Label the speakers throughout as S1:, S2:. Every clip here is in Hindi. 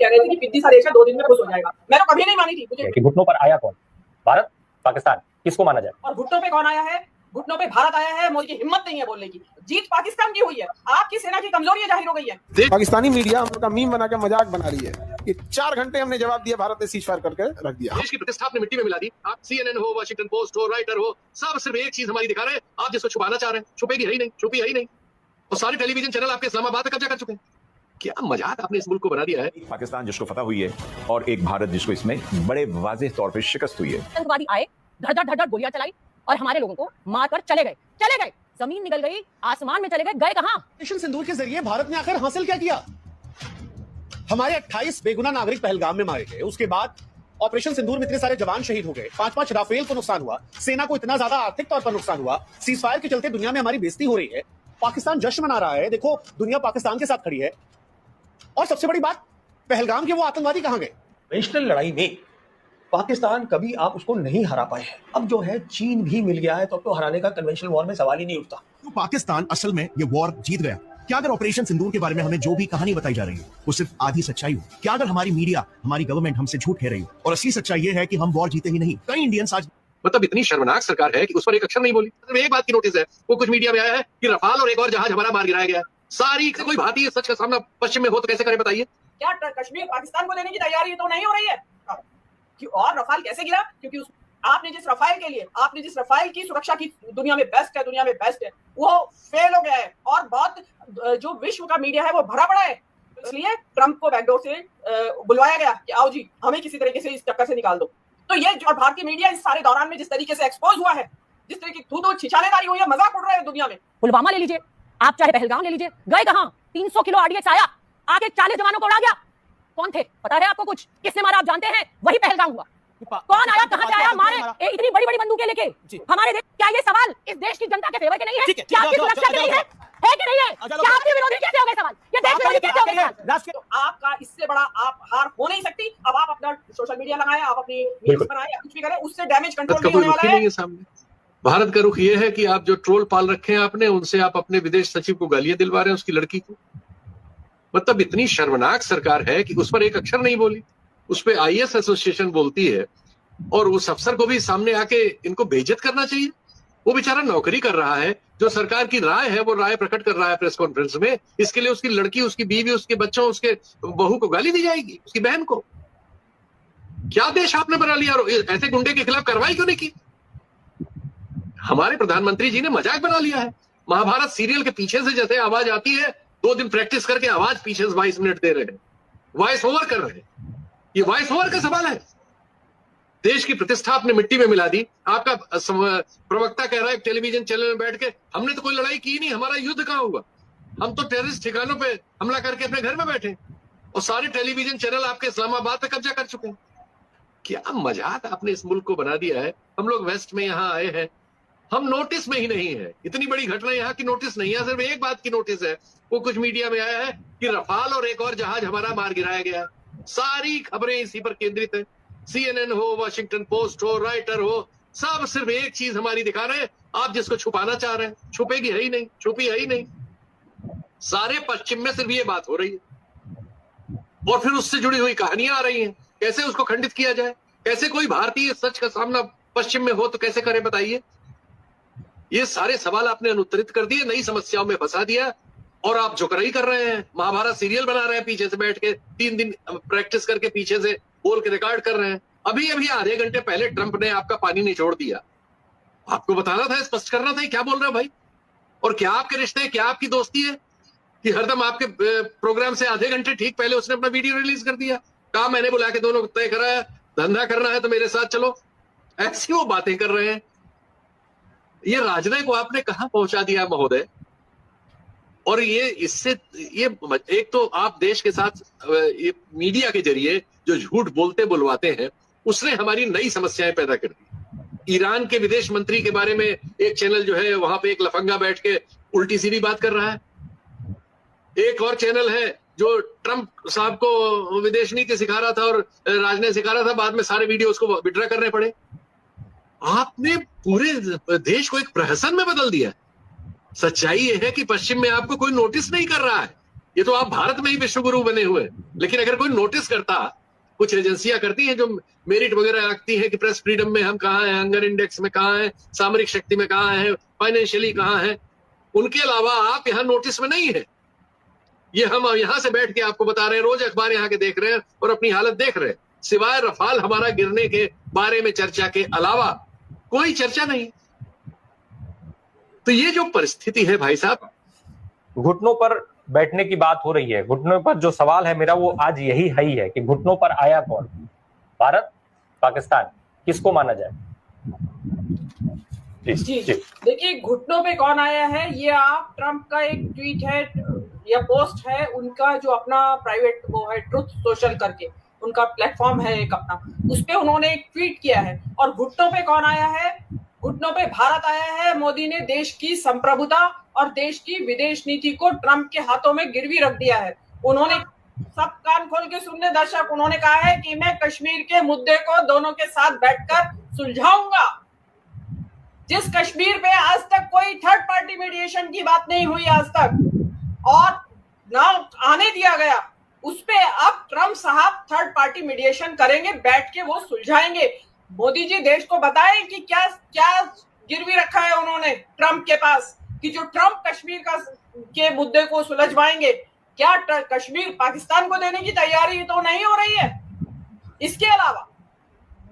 S1: कह रहे थे कि पिद्दी सा देश है 2 दिन में खुश हो जाएगा। मैं तो कभी नहीं मानी थी मुझे
S2: कि घुटनों पर आया कौन? भारत, पाकिस्तान, किसको माना जाए?
S1: और घुटनों पे कौन आया है? घुटनों पे भारत आया है। मोदी की हिम्मत नहीं है बोलने की। जीत पाकिस्तान की हुई है। आपकी सेना की कमजोरी जाहिर हो गई है।
S3: पाकिस्तानी मीडिया हम लोग का मीम बना के मजाक बना रही है कि 4 घंटे हमने जवाब दिया, भारत ने सीज फायर करके रख दिया।
S4: देश की प्रतिष्ठा आपने मिट्टी में मिला दी। आप CNN हो, वाशिंगटन पोस्ट हो, राइटर हो, सब सिर्फ एक चीज हमारी दिखा रहे हैं, आप जिसको छुपाना चाह रहे हैं। छुपेगी है ही नहीं, छुपी है ही नहीं। और सारे टेलीविजन चैनल आपके इस्लामाबाद पे कब्जा कर चुके हैं। क्या मजाक आपने इस मुल्क को बना दिया है।
S5: पाकिस्तान जिसको फतह हुई है और एक भारत जिसको इसमें बड़े वाज़ेह तौर पे शिकस्त हुई है।
S6: आतंकवादी आए, धड़-धड़ गोलियां चलाई और हमारे लोगों को मारकर चले गए। जमीन निकल गई, आसमान में चले गए कहां?
S7: ऑपरेशन सिंदूर के जरिए भारत ने आखिर हासिल क्या किया? हमारे 28 बेगुनाह नागरिक पहलगाम में मारे गए। उसके बाद ऑपरेशन सिंदूर में इतने सारे जवान शहीद हो गए, 5-5 राफेल को नुकसान हुआ, सेना को इतना ज्यादा आर्थिक तौर पर नुकसान हुआ, सीज फायर के चलते दुनिया में हमारी बेइज्जती हो रही है। पाकिस्तान जश्न मना रहा है, देखो दुनिया पाकिस्तान के साथ खड़ी है। और सबसे बड़ी बात, पहलगाम के वो आतंकवादी कहां गए?
S8: कन्वेंशनल लड़ाई में पाकिस्तान कभी आप उसको नहीं हरा पाए हैं। अब जो है चीन भी मिल गया है, तो अब तो हराने का कन्वेंशनल वॉर में सवाल ही नहीं उठता।
S9: तो पाकिस्तान असल में ये वॉर जीत गया। क्या अगर ऑपरेशन सिंदूर के बारे में हमें जो भी कहानी बताई जा रही है वो सिर्फ आधी सच्चाई हो? क्या अगर हमारी मीडिया, हमारी गवर्नमेंट हमसे झूठ कह रही हो और असली सच्चाई ये है कि हम वॉर जीते ही नहीं? कई इंडियंस आज
S4: मतलब इतनी शर्मनाक सरकार है कि उस पर एक अक्षर नहीं बोली। सिर्फ एक बात की नोटिस है, वो कुछ मीडिया में आया है कि रफाल और एक और जहाज हमारा मार गिराया गया। सारी कोई भारतीय सच का सामना पश्चिम में हो तो कैसे करे बताइए।
S1: क्या कश्मीर पाकिस्तान को देने की तैयारी तो नहीं हो रही है? और रफाल कैसे गिरा? क्योंकि आपने जिस रफाल की सुरक्षा की दुनिया में बेस्ट है वो फेल हो गया है। और बहुत जो विश्व का मीडिया है वो भरा पड़ा है। इसलिए ट्रंप को बैकडोर से बुलवाया गया कि आओ जी हमें किसी तरीके से इस चक्कर से निकाल दो। तो ये जो भारतीय मीडिया इस सारे दौरान में जिस तरीके से एक्सपोज हुआ है, जिस तरीके की थू छिछालेदारी हुई है, मजाक उड़ रहा है दुनिया में।
S6: पुलवामा ले लीजिए, आप चाहे पहलगाम ले लीजिए, गए कहां? 300 किलो RDX आया, आगे 40 जवानों को उड़ा गया। कौन थे पता है आपको? कुछ किसने मारा आप जानते हैं? वही पहलगाम हुआ। कौन आया, कहां से आया, मारे इतनी बड़ी बड़ी बंदूकें लेके हमारे देश? क्या ये सवाल इस देश की जनता के फेवर के नहीं है? क्या आपकी सुरक्षा के लिए है कि नहीं है? क्या आपके विरोधी कैसे हो गए सवाल? ये देश विरोधी कैसे हो गए सवाल? तो आपका इससे बड़ा आप हार हो नहीं सकती। अब आप अपना सोशल मीडिया लगाएं, आप अपनी न्यूज़ बनाएं, कुछ भी करें, उससे डैमेज कंट्रोल नहीं होने वाला है।
S4: सामने भारत का रुख ये है कि आप जो ट्रोल पाल रखे हैं आपने, उनसे आप अपने विदेश सचिव को गालियां दिलवा रहे हैं, उसकी लड़की को। मतलब इतनी शर्मनाक सरकार है कि उस पर एक अक्षर नहीं बोली। उस पर IAS एसोसिएशन बोलती है और उस अफसर को भी सामने आके इनको बेइज्जत करना चाहिए। वो बेचारा नौकरी कर रहा है, जो सरकार की राय है वो राय प्रकट कर रहा है प्रेस कॉन्फ्रेंस में। इसके लिए उसकी लड़की, उसकी बीवी, उसके बच्चों, उसके बहू को गाली दी जाएगी, उसकी बहन को। क्या देश आपने बना लिया? और ऐसे गुंडे के खिलाफ कार्रवाई क्यों नहीं की? हमारे प्रधानमंत्री जी ने मजाक बना लिया है। महाभारत सीरियल के पीछे से जैसे आवाज आती है, 2 दिन प्रैक्टिस करके आवाज पीछे से 22 मिनट दे रहे हैं, वॉइस ओवर कर रहे हैं। ये वॉइस ओवर का सवाल है। देश की प्रतिष्ठा आपने मिट्टी में मिला दी। आपका प्रवक्ता कह रहा है टेलीविजन चैनल में बैठ के, हमने तो कोई लड़ाई की नहीं, हमारा युद्ध कहां हुआ? हम तो टेररिस्ट ठिकानों पे हमला करके अपने घर में बैठे और सारे टेलीविजन चैनल आपके इस्लामाबाद पे कब्जा कर चुके हैं। क्या मजाक आपने इस मुल्क को बना दिया है। हम लोग वेस्ट में यहाँ आए हैं, हम नोटिस में ही नहीं है। इतनी बड़ी घटना यहाँ की नोटिस नहीं है। सिर्फ एक बात की नोटिस है, वो कुछ मीडिया में आया है कि रफाल और एक और जहाज हमारा मार गिराया गया। सारी खबरें इसी पर केंद्रित है। CNN हो, वाशिंगटन पोस्ट हो, राइटर हो, सब सिर्फ एक चीज हमारी दिखा रहे हैं, आप जिसको छुपाना चाह रहे हैं। छुपेगी है ही नहीं, छुपी है ही नहीं। सारे पश्चिम में सिर्फ ये बात हो रही है और फिर उससे जुड़ी हुई कहानियां आ रही हैं। कैसे उसको खंडित किया जाए? कैसे कोई भारतीय सच का सामना पश्चिम में हो तो कैसे करे बताइए? ये सारे सवाल आपने अनुत्तरित कर दिए, नई समस्याओं में फंसा दिया और आप जुकराई कर रहे हैं। महाभारत सीरियल बना रहे हैं पीछे से बैठ के, 3 दिन प्रैक्टिस करके पीछे से बोल के रिकॉर्ड कर रहे हैं। अभी आधे घंटे पहले ट्रंप ने आपका पानी निचोड़ दिया। आपको बताना था, स्पष्ट करना था क्या बोल रहे हो भाई। और क्या आपके रिश्ते, क्या आपकी दोस्ती है कि हरदम आपके प्रोग्राम से आधे घंटे ठीक पहले उसने अपना वीडियो रिलीज कर दिया। कहा मैंने बुला के दोनों तय करा है, धंधा करना है तो मेरे साथ चलो। ऐसी वो बातें कर रहे हैं। ये राजनय को आपने कहां पहुंचा दिया महोदय। और ये इससे ये एक तो आप देश के साथ ये मीडिया के जरिए जो झूठ बोलते बुलवाते हैं, उसने हमारी नई समस्याएं पैदा कर दी। ईरान के विदेश मंत्री के बारे में एक चैनल जो है वहां पे एक लफंगा बैठ के उल्टी सीधी बात कर रहा है। एक और चैनल है जो ट्रंप साहब को विदेश नीति सिखा रहा था और राजनय सिखा रहा था, बाद में सारे वीडियो उसको विड्रा करने पड़े। आपने पूरे देश को एक प्रहसन में बदल दिया। सच्चाई यह है कि पश्चिम में आपको कोई नोटिस नहीं कर रहा है। ये तो आप भारत में ही विश्वगुरु बने हुए हैं। लेकिन अगर कोई नोटिस करता, कुछ एजेंसियां करती हैं जो मेरिट वगैरह रखती हैं कि प्रेस फ्रीडम में हम कहाँ हैं, हंगर इंडेक्स में कहाँ हैं, सामरिक शक्ति में कहाँ हैं, फाइनेंशियली कहाँ हैं, उनके अलावा आप यहाँ नोटिस में नहीं है। ये हम यहाँ से बैठ के आपको बता रहे हैं, रोज अखबार यहाँ के देख रहे हैं और अपनी हालत देख रहे हैं। सिवाय रफाल हमारा गिरने के बारे में चर्चा के अलावा कोई चर्चा नहीं। तो ये जो परिस्थिति है भाई साहब,
S2: घुटनों पर बैठने की बात हो रही है। घुटनों पर जो सवाल है मेरा वो आज यही है कि घुटनों पर आया कौन? भारत, पाकिस्तान, किसको माना जाए?
S1: जी देखिए, घुटनों पे कौन आया है, ये आप ट्रंप का एक ट्वीट है या पोस्ट है, उनका जो अपना प्राइवेट वो है ट्रुथ सोशल करके उनका प्लेटफॉर्म है एक अपना, उस पे उन्होंने एक ट्वीट किया है। और घुटनों पे कौन आया है? घुटनों पे भारत आया है। मोदी ने देश की संप्रभुता और देश की विदेश नीति को ट्रंप के हाथों में गिरवी रख दिया है। उन्होंने, सब कान खोल के सुनने दर्शक, उन्होंने कहा है कि मैं कश्मीर के मुद्दे को दोनों के साथ बैठकर सुलझाऊंगा। जिस कश्मीर पे आज तक कोई थर्ड पार्टी मीडिएशन की बात नहीं हुई आज तक और ना आने दिया गया, उस पे अब ट्रंप साहब थर्ड पार्टी मीडिएशन करेंगे, बैठ के वो सुलझाएंगे। मोदी जी देश को बताएं कि क्या क्या गिरवी रखा है उन्होंने ट्रंप के पास, कि जो ट्रंप कश्मीर के मुद्दे को सुलझवाएंगे। क्या कश्मीर पाकिस्तान को देने की तैयारी तो नहीं हो रही है? इसके अलावा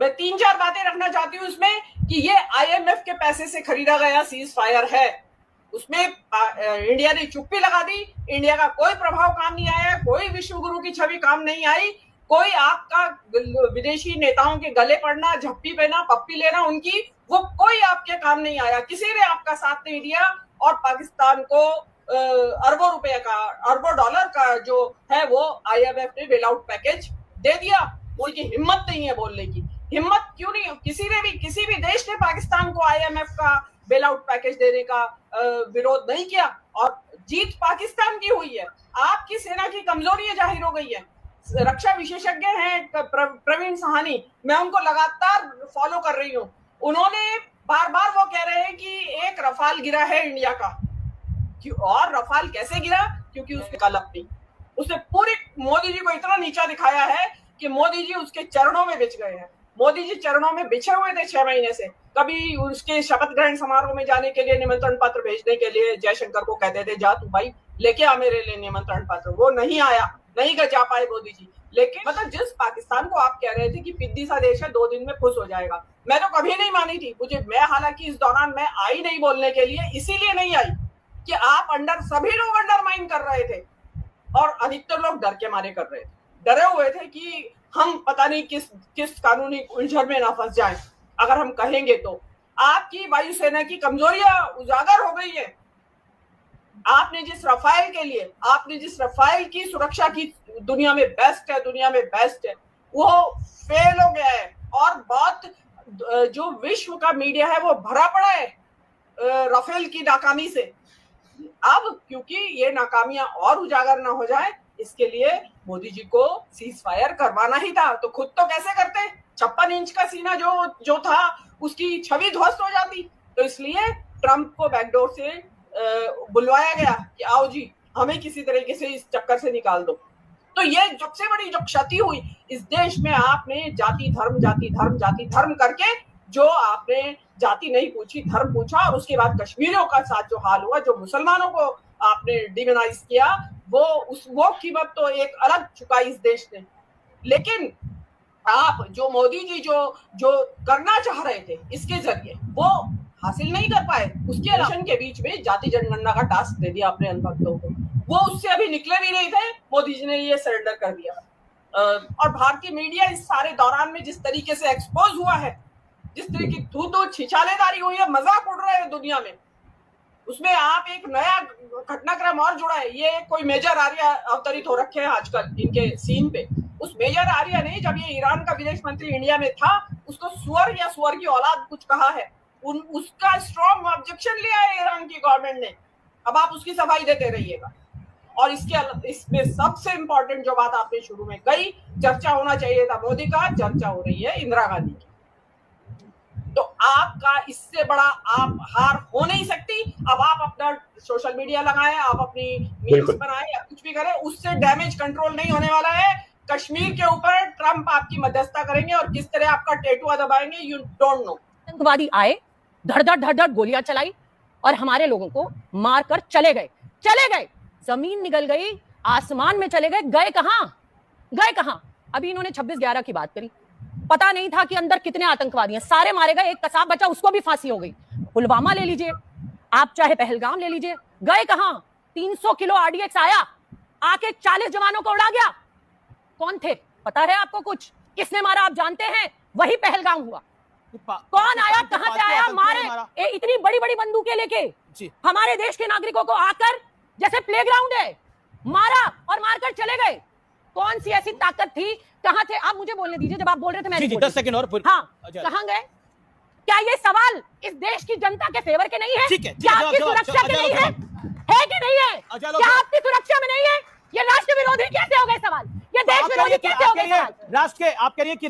S1: मैं 3-4 बातें रखना चाहती हूँ इसमें कि ये IMF के पैसे से खरीदा गया सीज फायर है। उसमें इंडिया ने चुप्पी लगा दी, इंडिया का कोई प्रभाव काम नहीं आया, कोई विश्वगुरु की छवि काम नहीं आई, कोई आपका विदेशी नेताओं के गले पड़ना, झप्पी पहना, पप्पी लेना उनकी, वो कोई आपके काम नहीं आया, किसी ने आपका साथ नहीं दिया। और पाकिस्तान को अरबों रुपए का, अरबों डॉलर का जो है वो IMF ने बेल आउट पैकेज दे दिया। उनकी हिम्मत नहीं है बोलने की। हिम्मत क्यों नहीं? किसी भी देश ने पाकिस्तान को IMF का बेल आउट पैकेज देने का विरोध नहीं किया और जीत पाकिस्तान की हुई है। आपकी सेना की कमजोरी जाहिर हो गई है। रक्षा विशेषज्ञ हैं प्रवीण सहानी, मैं उनको लगातार फॉलो कर रही हूँ। उन्होंने बार बार वो कह रहे हैं कि एक रफाल गिरा है इंडिया का। और रफाल कैसे गिरा? क्योंकि उसके कलप नहीं, उसने पूरी मोदी जी को इतना नीचा दिखाया है कि मोदी जी उसके चरणों में बिछ गए हैं। मोदी जी चरणों में बिछे हुए थे 6 महीने से। कभी उसके शपथ ग्रहण समारोह में जाने के लिए निमंत्रण पत्र भेजने के लिए जयशंकर को कहते थे, जा तू भाई लेके आ मेरे लिए निमंत्रण पत्र, वो नहीं आया, नहीं जा पाए मोदी जी। लेकिन मतलब जिस पाकिस्तान को आप कह रहे थे कि पिद्दी सा देश है, 2 दिन में खुश हो जाएगा, मैं तो कभी नहीं मानी थी। मैं हालांकि इस दौरान मैं आई नहीं बोलने के लिए, इसीलिए नहीं आई कि आप सभी लोग अंडरमाइन कर रहे थे और अधिकतर लोग डर के मारे कर रहे थे, डरे हुए थे कि हम पता नहीं किस कानूनी उलझन में ना फंस जाएं अगर हम कहेंगे तो। आपकी वायुसेना की कमजोरियां उजागर हो गई है। आपने जिस रफाल की सुरक्षा की दुनिया में बेस्ट है, वो फेल हो गया है। और बहुत जो विश्व का मीडिया है वो भरा पड़ा है राफेल की नाकामी से। अब क्योंकि ये नाकामियां और उजागर ना हो जाए, इसके लिए मोदी जी को सीज फायर करवाना ही था। तो खुद तो कैसे करते? 56 इंच का सीना जो था उसकी छवि ध्वस्त हो जाती। तो इसलिए ट्रंप को बैकडोर से बुलवाया गया कि आओ जी, हमें किसी तरीके से इस चक्कर से निकाल दो। तो ये सबसे बड़ी जो क्षति हुई इस देश में, आपने जाति धर्म करके जो आपने जाति नहीं पूछी, धर्म पूछा, और उसके बाद कश्मीरियों का साथ जो हाल हुआ, जो मुसलमानों को आपने डिमोनाइज किया, वो कीमत तो एक अलग चुकाई इस देश ने। लेकिन आप जो मोदी जी जो करना चाह रहे थे इसके जरिए वो हासिल नहीं कर पाए। उसके इलेक्शन के बीच में जाति जनगणना का टास्क दे दिया अपने अनुभक्तों को, वो उससे अभी निकले भी नहीं थे। मोदी जी ने ये सरेंडर कर दिया। और भारतीय मीडिया इस सारे दौरान में जिस तरीके से एक्सपोज हुआ है, जिस तरीके की थू छिछालेदारी हुई है, मजाक उड़ रहे हैं दुनिया में, उसमें आप एक नया घटनाक्रम और जुड़ा है। ये कोई मेजर आर्या अवतरित हो रखे हैं आजकल इनके सीन पे। उस मेजर आर्या ने, जब ये ईरान का विदेश मंत्री इंडिया में था, उसको सुअर या सुअर की औलाद कुछ कहा है। उसका स्ट्रॉन्ग ऑब्जेक्शन लिया है ईरान की गवर्नमेंट ने। अब आप उसकी सफाई देते रहिएगा। और इसमें सबसे इंपॉर्टेंट जो बात आपने शुरू में कही, चर्चा होना चाहिए था मोदी का, चर्चा हो रही है इंदिरा गांधी की। तो आपका इससे बड़ा आप हार हो नहीं सकती। अब आप अपना सोशल मीडिया लगाएं, आप अपनी मीम्स
S2: बिल्कुल।
S1: बनाएं या कुछ भी करें, उससे डैमेज कंट्रोल नहीं होने वाला है। कश्मीर के ऊपर ट्रंप आपकी मध्यस्थता करेंगे और किस तरह आपका टेटुआ दबाएंगे, यू डोंट नो।
S6: आतंकवादी आए, धड़-धड़ गोलियां चलाई और हमारे लोगों को मारकर चले गए। जमीन निगल गई, आसमान में चले गए। गए कहां? अभी इन्होंने 26/11 की बात करी। पता नहीं था कि अंदर कितने आतंकवादी हैं, सारे मारे गए, एक कसाब बचा, उसको भी फांसी हो गई। पुलवामा ले लीजिए, आप चाहे पहलगाम ले लीजिए, गए कहां? 300 किलो RDX आया, आके 40 जवानों को उड़ा गया। कौन थे? पता है आपको कुछ? किसने मारा आप जानते हैं? वही पहलगाम हुआ। कौन आया, कहां से आया, मारे इतनी बड़ी बंदूकें लेके हमारे देश के नागरिकों को आकर, जैसे प्लेग्राउंड है, मारा और मारकर चले गए। कौन सी ऐसी ताकत थी? कहां थे आप? मुझे बोलने दीजिए, जब आप बोल रहे थे मैं 10 सेकंड और हाँ, कहां गए? क्या ये सवाल इस देश की जनता के फेवर के नहीं है? क्या आपकी सुरक्षा के नहीं है कि नहीं है? क्या आपकी सुरक्षा में नहीं है? ये राष्ट्र विरोधी कैसे हो गए सवाल? ये देश विरोधी कैसे हो गए सवाल?
S10: राष्ट्र के आप करिए कि